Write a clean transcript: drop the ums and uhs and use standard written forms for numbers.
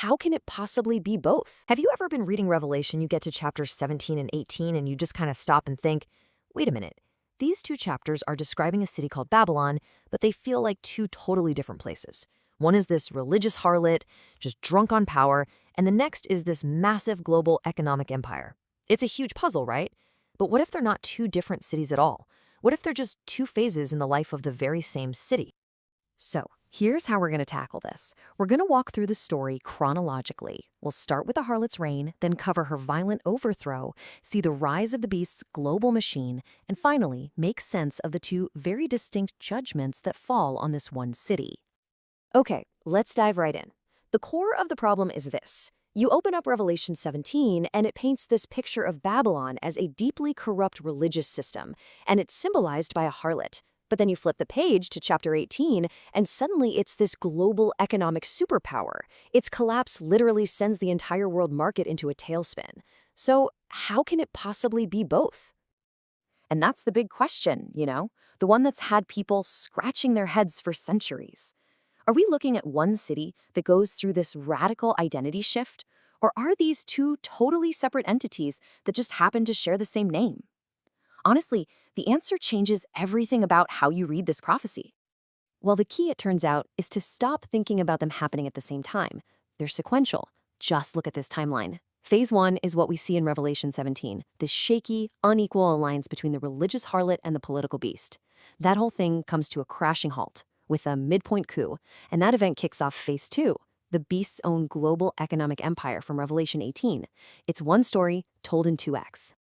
how can it possibly be both? Have you ever been reading Revelation, you get to chapters 17 and 18, and you just kind of stop and think, wait a minute, these two chapters are describing a city called Babylon, but they feel like two totally different places. One is this religious harlot, just drunk on power, and the next is this massive global economic empire. It's a huge puzzle, right? But what if they're not two different cities at all? What if they're just two phases in the life of the very same city? So, here's how we're going to tackle this. We're going to walk through the story chronologically. We'll start with the harlot's reign, then cover her violent overthrow, see the rise of the beast's global machine, and finally, make sense of the two very distinct judgments that fall on this one city. Okay, let's dive right in. The core of the problem is this. You open up Revelation 17, and it paints this picture of Babylon as a deeply corrupt religious system, and it's symbolized by a harlot. But then you flip the page to chapter 18, and suddenly it's this global economic superpower. Its collapse literally sends the entire world market into a tailspin. So how can it possibly be both? And that's the big question, the one that's had people scratching their heads for centuries. Are we looking at one city that goes through this radical identity shift? Or are these two totally separate entities that just happen to share the same name? Honestly, the answer changes everything about how you read this prophecy. Well, the key, it turns out, is to stop thinking about them happening at the same time. They're sequential. Just look at this timeline. Phase 1 is what we see in Revelation 17, this shaky, unequal alliance between the religious harlot and the political beast. That whole thing comes to a crashing halt with a midpoint coup, and that event kicks off Phase 2, the beast's own global economic empire from Revelation 18. It's one story told in 2x.